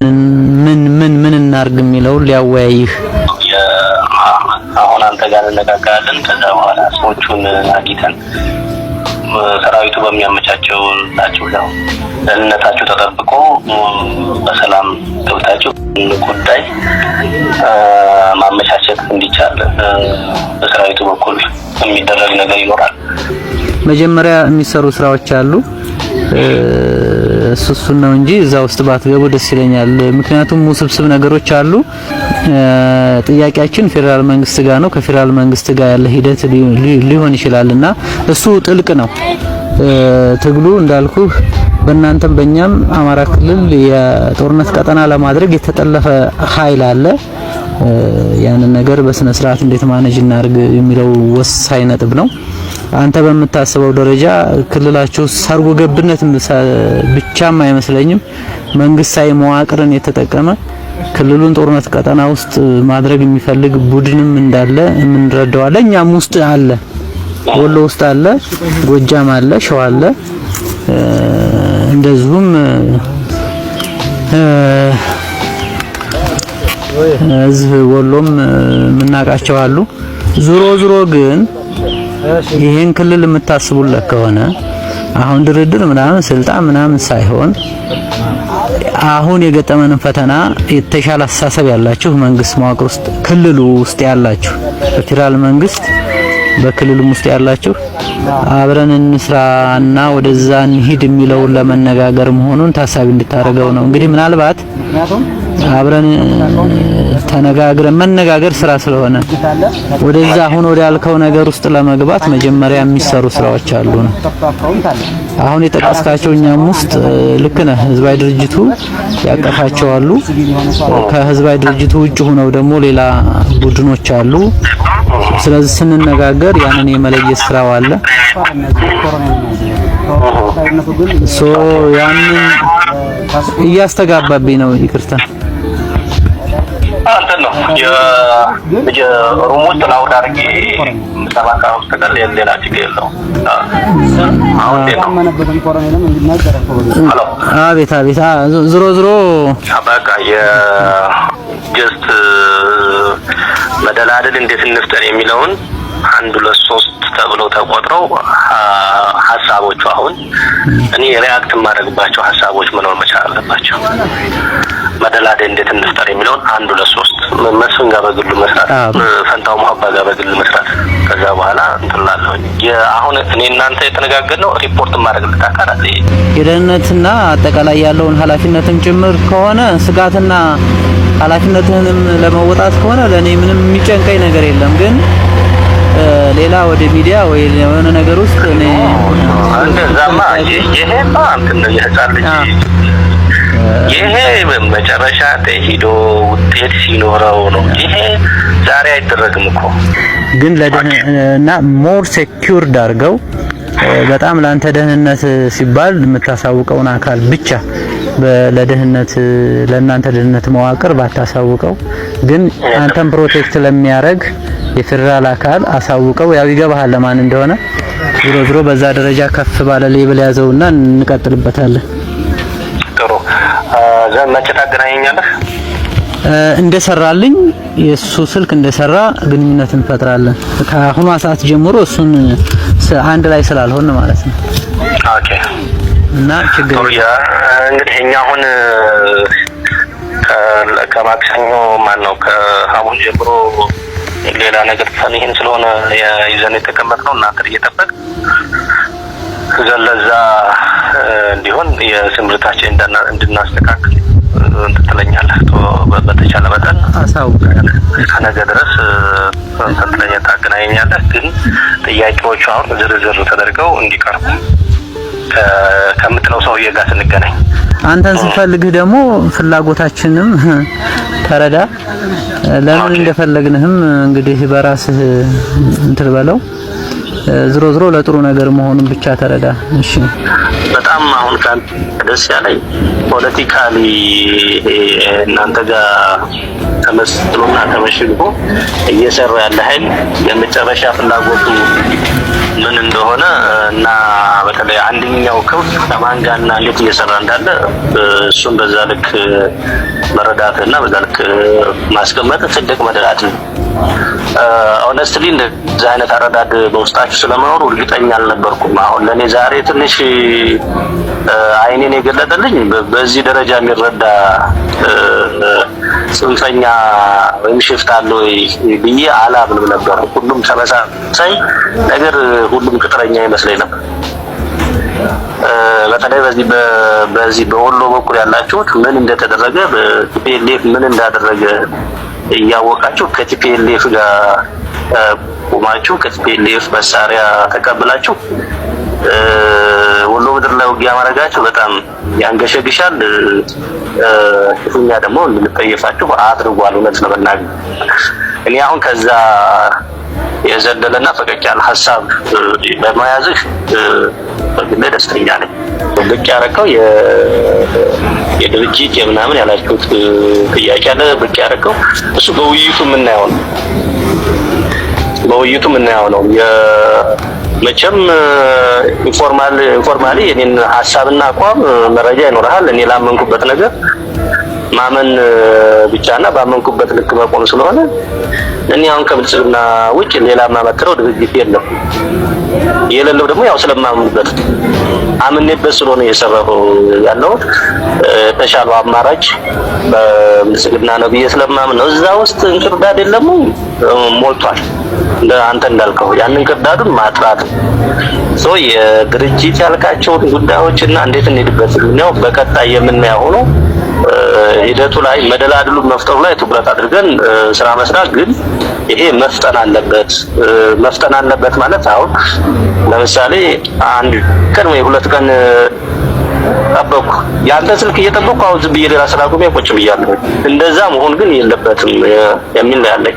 ምን እናርግ የሚለው ሊያወያይህ አሁን አንተ ጋር እንነጋገራለን። ከዛ በኋላ ሰዎቹን አግኝተን ሰራዊቱ በሚያመቻቸው ናቸው ነው ደህንነታቸው ተጠብቆ በሰላም ገብታችሁ ጉዳይ ማመቻቸት እንዲቻል በሰራዊቱ በኩል የሚደረግ ነገር ይኖራል። መጀመሪያ የሚሰሩ ስራዎች አሉ። እሱን ነው እንጂ እዛ ውስጥ ባትገቡ ደስ ይለኛል። ምክንያቱም ውስብስብ ነገሮች አሉ። ጥያቄያችን ፌደራል መንግስት ጋር ነው። ከፌደራል መንግስት ጋር ያለ ሂደት ሊሆን ይችላልና እሱ ጥልቅ ነው። ትግሉ እንዳልኩ በእናንተም በእኛም አማራ ክልል የጦርነት ቀጠና ለማድረግ የተጠለፈ ኃይል አለ። ያንን ነገር በስነ ስርዓት እንዴት ማኔጅ እናርግ የሚለው ወሳኝ ነጥብ ነው። አንተ በምታስበው ደረጃ ክልላችሁ ሰርጎ ገብነት ብቻም አይመስለኝም። መንግስታዊ መዋቅርን የተጠቀመ ክልሉን ጦርነት ቀጠና ውስጥ ማድረግ የሚፈልግ ቡድንም እንዳለ እንረዳዋለ። እኛም ውስጥ አለ፣ ወሎ ውስጥ አለ፣ ጎጃም አለ፣ ሸዋ አለ። እንደዚሁም እዚህ ወሎም ምናቃቸው አሉ። ዙሮ ግን ይሄን ክልል የምታስቡለት ከሆነ አሁን ድርድር ምናምን ስልጣን ምናምን ሳይሆን አሁን የገጠመንን ፈተና የተሻለ አስተሳሰብ ያላችሁ መንግስት መዋቅር ውስጥ ክልሉ ውስጥ ያላችሁ በፌደራል መንግስት በክልሉም ውስጥ ያላችሁ አብረን እንስራና ወደዛ እንሂድ የሚለውን ለመነጋገር መሆኑን ታሳቢ እንድታረገው ነው። እንግዲህ ምናልባት አብረን ተነጋግረን መነጋገር ስራ ስለሆነ ወደዛ አሁን ወደ ያልከው ነገር ውስጥ ለመግባት መጀመሪያ የሚሰሩ ስራዎች አሉ ነው። አሁን የጠቀስካቸው እኛም ውስጥ ልክ ነህ። ህዝባዊ ድርጅቱ ያቀፋቸው አሉ። ከህዝባዊ ድርጅቱ ውጭ ሆነው ደግሞ ሌላ ቡድኖች አሉ። ስለዚህ ስንነጋገር ያንን የመለየት ስራው አለ። ያንን እያስተጋባብኝ ነው። ይቅርታ አንተ ነው የሩም ውስጥ ላውድ አድርጌ ሰባካ ውስጥ ተቀል ሌላ ችግር የለውም። አሁን አቤት ዞሮ በቃ የጀስት መደላደል እንዴት እንፍጠር የሚለውን 1 2 3 ተብሎ ተቆጥረው ሐሳቦቹ አሁን እኔ ሪአክት ማድረግባቸው ሐሳቦች መኖር መቻል አለባቸው። መደላደል እንዴት እንፍጠር የሚለውን 1 2 3 መስፍን ጋር በግሉ መስራት፣ ፈንታው መሐባ ጋር በግሉ መስራት። ከዛ በኋላ እንትላለሁ አሁን እኔ እናንተ የተነጋገርነው ሪፖርት ማድረግለት አካል አለ። የደህንነትና አጠቃላይ ያለውን ኃላፊነትም ጭምር ከሆነ ስጋትና ኃላፊነትህንም ለመወጣት ከሆነ ለኔ ምንም የሚጨንቀኝ ነገር የለም። ግን ሌላ ወደ ሚዲያ ወይ የሆነ ነገር ውስጥ እኔ እንደዛማ ይሄማ እንትን ነው የህፃን ልጅ ይሄ መጨረሻ ተሄዶ ውጤት ሲኖረው ነው። ይሄ ዛሬ አይደረግም እኮ። ግን ለደህንነትና ሞር ሴኩርድ አድርገው በጣም ላንተ ደህንነት ሲባል የምታሳውቀውን አካል ብቻ ለደህንነት ለእናንተ ደህንነት መዋቅር ባታሳውቀው፣ ግን አንተም ፕሮቴክት ለሚያረግ የፌደራል አካል አሳውቀው። ያው ይገባሃል ለማን እንደሆነ። ዞሮ በዛ ደረጃ ከፍ ባለ ሌብል ያዘውና እንቀጥልበታለን። ጥሩ መቼ ታገናኘኛለህ? እንደሰራልኝ የሱ ስልክ እንደሰራ ግንኙነት እንፈጥራለን። ከአሁኗ ሰዓት ጀምሮ እሱን አንድ ላይ ስላልሆነ ማለት ነው። ኦኬ። እና ችግር እንግዲህ እኛ አሁን ከማክሰኞ ማነው ከሐሙስ ጀምሮ ሌላ ነገር ይሄን ስለሆነ ይዘን የተቀመጥነው እናንተ እየጠበቅ ዘለዛ እንዲሆን የስምርታችን እንድናስተካክል እንትለኛለህ በተቻለ መጠን አሳውቀን ከነገ ድረስ እንትለኛ ታገናኘኛለህ። ግን ጥያቄዎቹ አሁን ዝርዝር ተደርገው እንዲቀርቡ ከምትለው ሰውዬ ጋር ስንገናኝ አንተን ስፈልግህ ደግሞ ፍላጎታችንም ተረዳ። ለምን እንደፈለግንህም እንግዲህ በራስህ እንትን በለው። ዝሮ ለጥሩ ነገር መሆኑን ብቻ ተረዳ። እሺ። በጣም አሁን ደስ ያለኝ ፖለቲካሊ እናንተ ጋር ተመስሎና ተመሽጎ እየሰራ ያለ ኃይል የመጨረሻ ፍላጎቱ ምን እንደሆነ እና በተለይ አንደኛው ክንፍ ከማን ጋርና እንዴት እየሰራ እንዳለ እሱን በዛ ልክ መረዳትና በዛ ልክ ማስቀመጥ ትልቅ መደራት ነው። ኦነስትሊ እንደዚህ አይነት አረዳድ በውስጣችሁ ስለመኖሩ እርግጠኛ አልነበርኩም። አሁን ለኔ ዛሬ ትንሽ አይኔን የገለጠልኝ በዚህ ደረጃ የሚረዳ ጽንፈኛ ወይም ሽፍታ አለ ወይ ብዬ አላምንም ነበር። ሁሉም ተመሳሳይ ነገር፣ ሁሉም ቅጥረኛ ይመስለኝ ነበር። በተለይ በዚህ በወሎ በኩል ያላችሁት ምን እንደተደረገ በቲፒኤልኤፍ ምን እንዳደረገ እያወቃችሁ ከቲፒኤልኤፍ ጋር ቆማችሁ ከቲፒኤልኤፍ መሳሪያ ተቀብላችሁ ወሎ ምድር ላይ ውጊያ ማድረጋችሁ በጣም ያንገሸግሻል። እኛ ደግሞ እንድንጠየፋችሁ አድርጓል። እውነት ለመናገር እኔ አሁን ከዛ የዘለለና ፈቀቅ ያለ ሀሳብ በመያዝህ በግሌ ደስተኛ ነኝ። ብቅ ያረከው የድርጅት የምናምን ያላችሁት ጥያቄ አለ። ብቅ ያረከው እሱ በውይይቱ የምናየው ነው። መቼም ኢንፎርማሊ የኔን ሀሳብና አቋም መረጃ ይኖርሃል። እኔ ላመንኩበት ነገር ማመን ብቻና ባመንኩበት ልክ መቆም ስለሆነ እኔ አሁን ከብልጽግና ውጭ ሌላ ማመክረው ድርጅት የለም። የሌለው ደግሞ ያው ስለማምንበት አምኔበት ስለሆነ እየሰራሁ ያለው ተሻለው አማራጭ በብልጽግና ነው ብዬ ስለማምን ነው። እዛ ውስጥ እንቅርዳድ የለም ሞልቷል። አንተ እንዳልከው ያንን ቅርዳዱን ማጥራት ነው። የድርጅት ያልካቸውን ጉዳዮችና እንዴት እንሄድበት ነው በቀጣይ የምናየው ሆኖ ሂደቱ ላይ መደላድሉ መፍጠሩ ላይ ትኩረት አድርገን ስራ መስራት። ግን ይሄ መፍጠን አለበት ማለት አሁን ለምሳሌ አንድ ቀን ወይ ሁለት ቀን ጠበቅኩ ያንተ ስልክ እየጠበቅኩ አሁን ዝም ብዬ ሌላ ስራ ቆሜ ቁጭ ብያለሁ። እንደዛ መሆን ግን የለበትም የሚል ያለኝ